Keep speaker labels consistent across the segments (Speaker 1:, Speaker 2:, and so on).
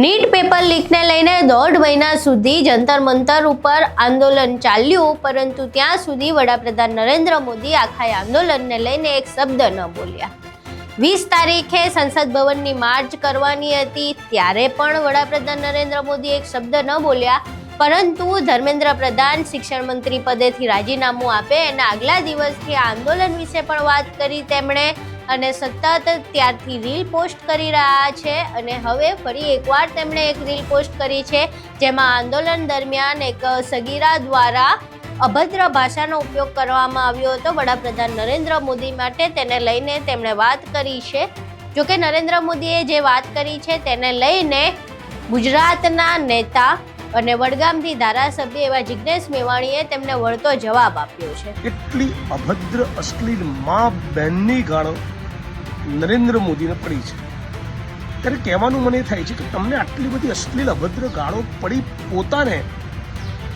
Speaker 1: NEET paper લીકને લઈને 1.5 મહિના સુધી જંતર મંતર ઉપર આંદોલન ચાલ્યું, પરંતુ ત્યાં સુધી વડાપ્રધાન નરેન્દ્ર મોદી આખા આંદોલનને લઈને એક શબ્દ ન બોલ્યા। 20 તારીખે સંસદ ભવનની માર્ચ કરવાની હતી, ત્યારે પણ વડાપ્રધાન નરેન્દ્ર મોદી એક શબ્દ ન બોલ્યા, પરંતુ ધર્મેન્દ્ર પ્રધાન શિક્ષણ મંત્રી પદેથી રાજીનામું આપે એના આગલા દિવસથી આ આંદોલન વિશે પણ વાત કરી તેમણે, અને સતત ત્યારથી રીલ પોસ્ટ કરી રહ્યા છે। અને હવે ફરી એકવાર તેમણે એક રીલ પોસ્ટ કરી છે, જેમાં આંદોલન દરમિયાન એક સગીરા દ્વારા અભદ્ર ભાષાનો ઉપયોગ કરવામાં આવ્યો હતો વડાપ્રધાન નરેન્દ્ર મોદી માટે। તેને લઈને તેમણે વાત કરી છે। જોકે નરેન્દ્ર મોદીએ જે વાત કરી છે તેને લઈને ગુજરાતના નેતા અને વડગામથી ધારાસભ્ય એવા જિગ્નેશ મેવાણીએ તેમને વળતો જવાબ આપ્યો છે।
Speaker 2: એટલી અભદ્ર અશ્લીલ મા બહેનની ગાળો નરેન્દ્ર મોદીને પડી છે, ત્યારે કહેવાનું મને થાય છે કે તમને આટલી બધી અશ્લીલ અભદ્ર ગાળો પડી પોતાને,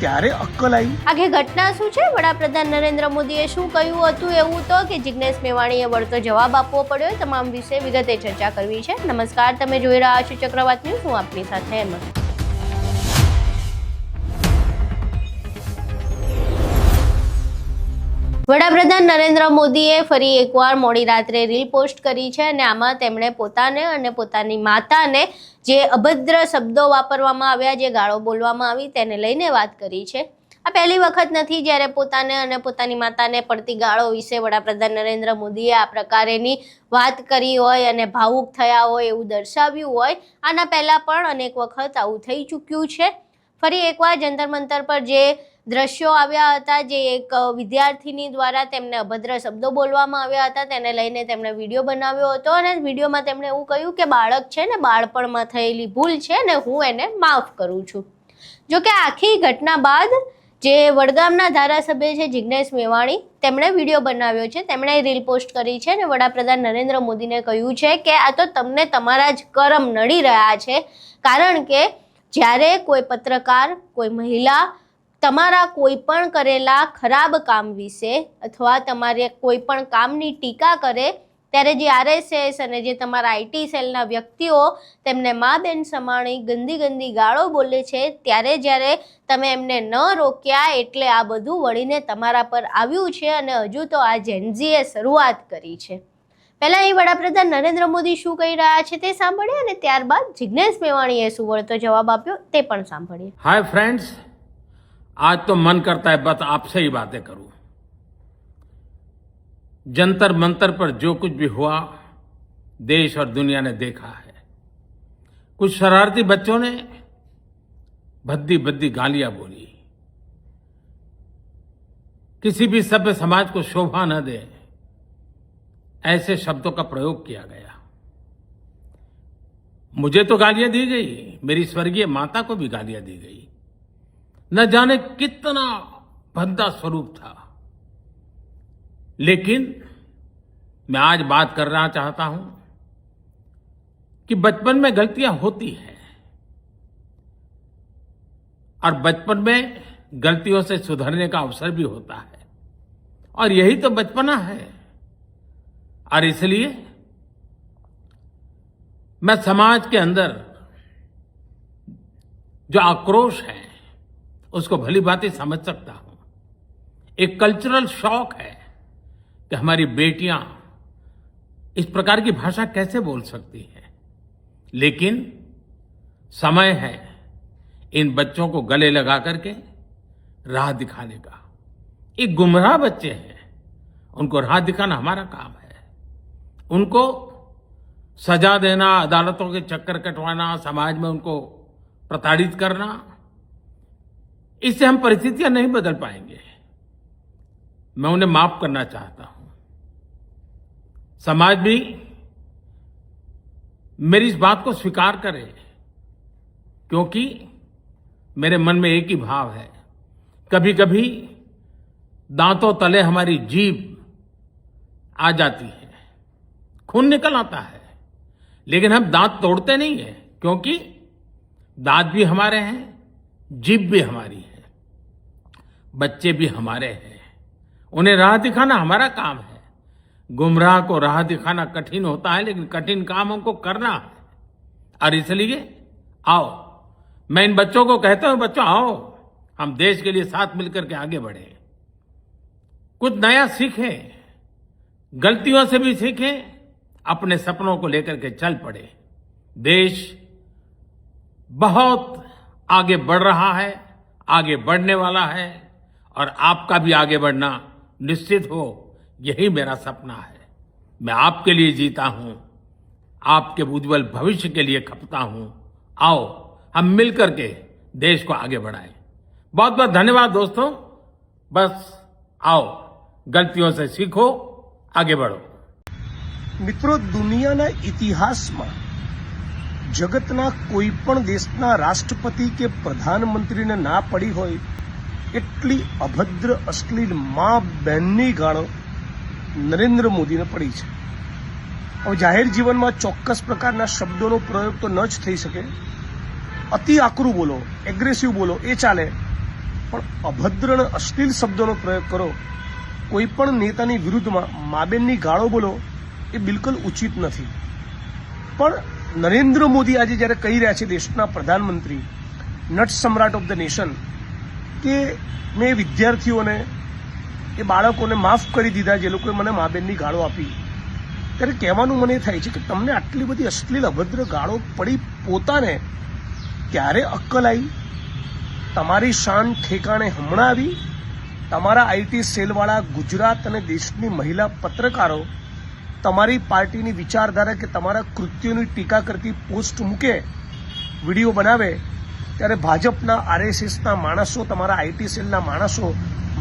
Speaker 2: ત્યારે અક્કલ આવી?
Speaker 1: આખી ઘટના શું છે, વડાપ્રધાન નરેન્દ્ર મોદીએ શું કહ્યું હતું, એવું તો કે જિગ્નેશ મેવાણીએ વળતો જવાબ આપવો પડ્યો। તમામ વિશે વિગતે ચર્ચા કરવી છે। નમસ્કાર, તમે જોઈ રહ્યા છો ચક્રવાત ન્યૂઝ, હું આપની સાથે હેમંત। વડાપ્રધાન નરેન્દ્ર મોદીએ ફરી એકવાર મોડી રાત્રે રીલ પોસ્ટ કરી છે, અને આમાં તેમણે પોતાને અને પોતાની માતાને જે અભદ્ર શબ્દો વાપરવામાં આવ્યા, જે ગાળો બોલવામાં આવી, તેને લઈને વાત કરી છે। આ પહેલી વખત નથી જ્યારે પોતાને અને પોતાની માતાને પડતી ગાળો વિશે વડાપ્રધાન નરેન્દ્ર મોદીએ આ પ્રકારેની વાત કરી હોય અને ભાવુક થયા હોય એવું દર્શાવ્યું હોય। આના પહેલાં પણ અનેક વખત આવું થઈ ચૂક્યું છે। ફરી એકવાર જંતર મંતર પર જે દ્રશ્યો આવ્યા હતા, જે એક વિદ્યાર્થીની દ્વારા તેમને અભદ્ર શબ્દો બોલવામાં આવ્યા હતા, તેને લઈને તેમણે વિડીયો બનાવ્યો હતો, અને વિડીયોમાં તેમણે એવું કહ્યું કે બાળક છે ને બાળપણમાં થયેલી ભૂલ છે ને હું એને માફ કરું છું। જોકે આખી ઘટના બાદ જે વડગામના ધારાસભ્ય છે જિગ્નેશ મેવાણી, તેમણે વિડીયો બનાવ્યો છે, તેમણે રીલ પોસ્ટ કરી છે, અને વડાપ્રધાન નરેન્દ્ર મોદીને કહ્યું છે કે આ તો તમને તમારા જ કરમ નડી રહ્યા છે, કારણ કે જ્યારે કોઈ પત્રકાર, કોઈ મહિલા તમારા કોઈ પણ કરેલા ખરાબ કામ વિશે અથવા તમારે કોઈ પણ કામની ટીકા કરે, ત્યારે જે આરએસએસ અને જે તમારા આઈટી સેલના વ્યક્તિઓ તેમને મા બેન સમાણી ગંદી ગંદી ગાળો બોલે છે, ત્યારે જ્યારે તમે એમને ન રોક્યા, એટલે આ બધું વળીને તમારા પર આવ્યું છે, અને હજુ તો આ જેનઝીએ શરૂઆત કરી છે। પહેલાં અહીં વડાપ્રધાન નરેન્દ્ર મોદી શું કહી રહ્યા છે તે સાંભળીએ, અને ત્યારબાદ જિગ્નેશ મેવાણીએ શું વળતો જવાબ આપ્યો તે પણ સાંભળીએ।
Speaker 3: हाय फ्रेंड्स, आज तो मन करता है बस आपसे ही बातें करूं। जंतर मंतर पर जो कुछ भी हुआ, देश और दुनिया ने देखा है। कुछ शरारती बच्चों ने भद्दी भद्दी गालियां बोली, किसी भी सभ्य समाज को शोभा न दे ऐसे शब्दों का प्रयोग किया गया। मुझे तो गालियां दी गई, मेरी स्वर्गीय माता को भी गालियां दी गई। न जाने कितना भद्दा स्वरूप था, लेकिन मैं आज बात करना चाहता हूं कि बचपन में गलतियां होती हैं, और बचपन में गलतियों से सुधरने का अवसर भी होता है, और यही तो बचपना है। और इसलिए मैं समाज के अंदर जो आक्रोश है उसको भली भांति समझ सकता हूं। एक कल्चरल शॉक है कि हमारी बेटियां इस प्रकार की भाषा कैसे बोल सकती हैं, लेकिन समय है इन बच्चों को गले लगा करके राह दिखाने का। ये गुमराह बच्चे हैं, उनको राह दिखाना हमारा काम है। उनको सजा देना, अदालतों के चक्कर कटवाना, समाज में उनको प्रताड़ित करना, इससे हम परिस्थितियां नहीं बदल पाएंगे। मैं उन्हें माफ करना चाहता हूं। समाज भी मेरी इस बात को स्वीकार करे, क्योंकि मेरे मन में एक ही भाव है। कभी कभी दांतों तले हमारी जीभ आ जाती है, खून निकल आता है, लेकिन हम दांत तोड़ते नहीं है, क्योंकि दांत भी हमारे हैं, जीभ भी हमारी है, बच्चे भी हमारे हैं, उन्हें राह दिखाना हमारा काम है। गुमराह को राह दिखाना कठिन होता है, लेकिन कठिन काम हमको करना है, और इसलिए आओ, मैं इन बच्चों को कहता हूं, बच्चों आओ, हम देश के लिए साथ मिलकर के आगे बढ़े, कुछ नया सीखें, गलतियों से भी सीखें, अपने सपनों को लेकर के चल पड़े। देश बहुत आगे बढ़ रहा है, आगे बढ़ने वाला है, और आपका भी आगे बढ़ना निश्चित हो, यही मेरा सपना है। मैं आपके लिए जीता हूं, आपके उज्जवल भविष्य के लिए खपता हूं। आओ हम मिलकर के देश को आगे बढ़ाएं। बहुत बहुत धन्यवाद दोस्तों। बस आओ, गलतियों से सीखो, आगे बढ़ो।
Speaker 2: મિત્રો, દુનિયાના ઇતિહાસમાં જગતના કોઈ પણ દેશના રાષ્ટ્રપતિ કે પ્રધાનમંત્રીને ના પડી હોય એટલી અભદ્ર અશ્લીલ મા બહેનની ગાળો નરેન્દ્ર મોદીને પડી છે. હવે જાહેર જીવનમાં ચોક્કસ પ્રકારના શબ્દોનો પ્રયોગ તો ન જ થઈ શકે. અતિ આકરું બોલો, એગ્રેસિવ બોલો એ ચાલે, પણ અભદ્ર અને અશ્લીલ શબ્દોનો પ્રયોગ કરો, કોઈ પણ નેતાની વિરુદ્ધમાં મા બેનની ગાળો બોલો, એ બિલકુલ ઉચિત નથી. પણ નરેન્દ્ર મોદી આજે જ્યારે કહી રહ્યા છે, દેશના પ્રધાનમંત્રી, નટ સમ્રાટ ઓફ ધ નેશન, કે મેં વિદ્યાર્થીઓને, એ બાળકોને માફ કરી દીધા જે લોકોએ મને મા બેનની ગાળો આપી, ત્યારે કહેવાનું મને થાય છે કે તમને આટલી બધી અશ્લીલ અભદ્ર ગાળો પડી પોતાને ત્યારે અક્કલ આવી? તમારી શાન ઠેકાણે હમણાં આવી? તમારા આઈટી સેલવાળા ગુજરાત અને દેશની મહિલા પત્રકારો તમારી પાર્ટીની વિચારધારા કે તમારા કૃત્યોની ટીકા કરતી પોસ્ટ મૂકે, વિડીયો બનાવે, ત્યારે ભાજપના આરએસએસના માણસો, તમારા આઈટી સેલના માણસો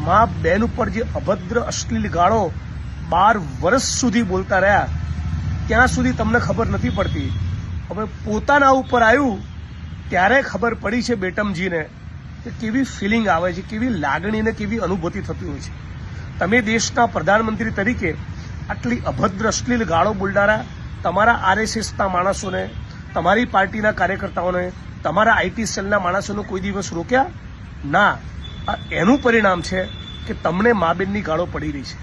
Speaker 2: મા બેન ઉપર જે અભદ્ર અશ્લીલ ગાળો 12 વર્ષ સુધી બોલતા રહ્યા, ત્યાં સુધી તમને ખબર નથી પડતી. હવે પોતાના ઉપર આવ્યું ત્યારે ખબર પડી છે બેટમજીને કે કેવી ફિલિંગ આવે છે, કેવી લાગણી ને કેવી અનુભૂતિ થતી હોય છે. તમે દેશના પ્રધાનમંત્રી તરીકે આટલી અભદ્ર અશ્લીલ ગાળો બોલનારા તમારા આરએસએસના માણસોને, તમારી પાર્ટીના કાર્યકર્તાઓને, તમારા આઈટી સેલના માણસોને કોઈ દિવસ રોક્યા ના? આ એનું પરિણામ છે કે તમને મા બેનની ગાળો પડી રહી છે.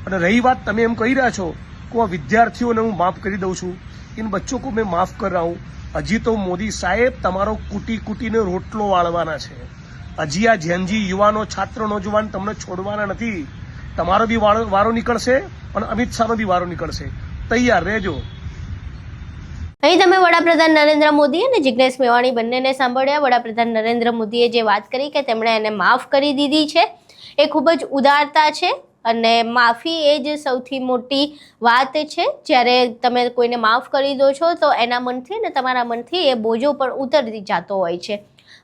Speaker 2: અને રહી વાત, તમે એમ કહી રહ્યા છો કે આ વિદ્યાર્થીઓને હું માફ કરી દઉં છું, इन बच्चों को मैं माफ कर रहा हूं, હજી તો મોદી સાહેબ તમારો કૂટી કૂટીને રોટલો વાળવાના છે. હજી આ જેનજી યુવાનો, છાત્ર, નોજવાન તમને છોડવાના નથી. તમારો બી વારો નીકળશે અને અમિત શાહનો બી વારો નીકળશે. તૈયાર રહેજો.
Speaker 1: અહીં તમે વડાપ્રધાન નરેન્દ્ર મોદી અને જિગ્નેશ મેવાણી બંનેને સાંભળ્યા. વડાપ્રધાન નરેન્દ્ર મોદીએ જે વાત કરી કે તેમણે એને માફ કરી દીધી છે, એ ખૂબ જ ઉદારતા છે, અને માફી એ જ સૌથી મોટી વાત છે. જ્યારે તમે કોઈને માફ કરી દો છો તો એના મનથી અને તમારા મનથી એ બોજો પણ ઉતરી જતો હોય છે.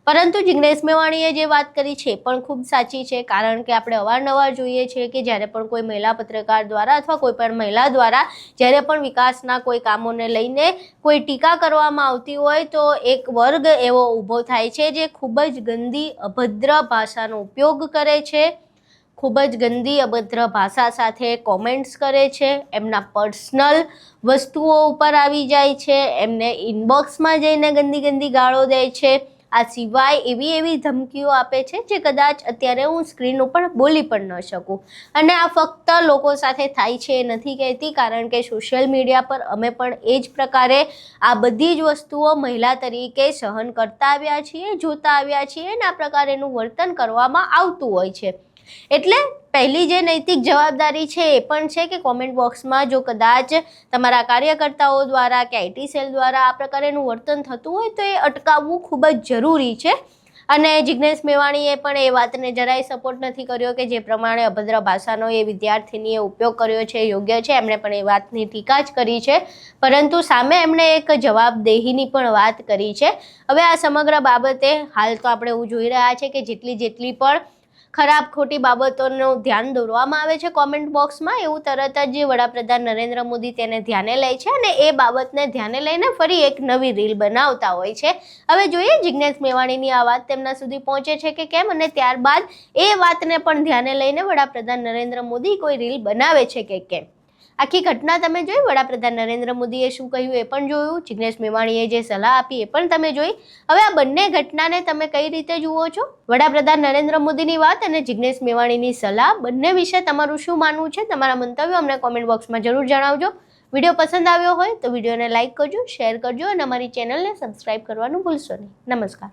Speaker 1: પરંતુ જિગ્નેશ મેવાણીએ જે વાત કરી છે પણ ખૂબ સાચી છે, કારણ કે આપણે અવારનવાર જોઈએ છીએ કે જ્યારે પણ કોઈ મહિલા પત્રકાર દ્વારા અથવા કોઈ પણ મહિલા દ્વારા જ્યારે પણ વિકાસના કોઈ કામોને લઈને કોઈ ટીકા કરવામાં આવતી હોય તો એક વર્ગ એવો ઊભો થાય છે જે ખૂબ જ ગંદી અભદ્ર ભાષાનો ઉપયોગ કરે છે, ખૂબ જ ગંદી અભદ્ર ભાષા સાથે કોમેન્ટ્સ કરે છે, એમના પર્સનલ વસ્તુઓ ઉપર આવી જાય છે, એમને ઇનબોક્સમાં જઈને ગંદી ગંદી ગાળો દે છે. આ સિવાય એવી ધમકીઓ આપે છે જે કદાચ અત્યારે હું સ્ક્રીન ઉપર બોલી પણ ન શકું. અને આ ફક્ત લોકો સાથે થાય છે એ નથી કહેતી, કારણ કે સોશિયલ મીડિયા પર અમે પણ એ જ પ્રકારે આ બધી જ વસ્તુઓ મહિલા તરીકે સહન કરતા આવ્યા છીએ, જોતા આવ્યા છીએ, અને આ પ્રકારેનું વર્તન કરવામાં આવતું હોય છે. એટલે પહેલી જે નૈતિક જવાબદારી છે એ પણ છે કે કોમેન્ટ બોક્સમાં જો કદાચ તમારા કાર્યકર્તાઓ દ્વારા કે આઈટી સેલ દ્વારા આ પ્રકારેનું વર્તન થતું હોય તો એ અટકાવવું ખૂબ જ જરૂરી છે. અને જિગ્નેશ મેવાણીએ પણ એ વાતને જરાય સપોર્ટ નથી કર્યો કે જે પ્રમાણે અભદ્ર ભાષાનો એ વિદ્યાર્થીનીએ ઉપયોગ કર્યો છે યોગ્ય છે. એમણે પણ એ વાતની ટીકા જ કરી છે, પરંતુ સામે એમણે એક જવાબદેહીની પણ વાત કરી છે. હવે આ સમગ્ર બાબતે હાલ તો આપણે એવું જોઈ રહ્યા છે કે જેટલી પણ ખરાબ ખોટી બાબતોનું ધ્યાન દોરવામાં આવે છે કોમેન્ટ બોક્સમાં, એવું તરત જ વડાપ્રધાન નરેન્દ્ર મોદી તેને ધ્યાને લે છે અને એ બાબતને ધ્યાને લઈને ફરી એક નવી રીલ બનાવતા હોય છે. હવે જોઈએ જિગ્નેશ મેવાણીની આ વાત તેમના સુધી પહોંચે છે કે કેમ, અને ત્યારબાદ એ વાતને પણ ધ્યાને લઈને વડાપ્રધાન નરેન્દ્ર મોદી કોઈ રીલ બનાવે છે કે કેમ. આખી ઘટના તમે જોઈ, વડાપ્રધાન નરેન્દ્ર મોદીએ શું કહ્યું એ પણ જોયું, જિગ્નેશ મેવાણીએ જે સલાહ આપી એ પણ તમે જોઈ. હવે આ બંને ઘટનાને તમે કઈ રીતે જુઓ છો? વડાપ્રધાન નરેન્દ્ર મોદીની વાત અને જિગ્નેશ મેવાણીની સલાહ બંને વિશે તમારું શું માનવું છે? તમારા મંતવ્યો અમને કોમેન્ટ બોક્સમાં જરૂર જણાવજો. વિડીયો પસંદ આવ્યો હોય તો વિડીયોને લાઇક કરજો, શેર કરજો અને અમારી ચેનલને સબસ્ક્રાઇબ કરવાનું ભૂલશો નહીં. નમસ્કાર.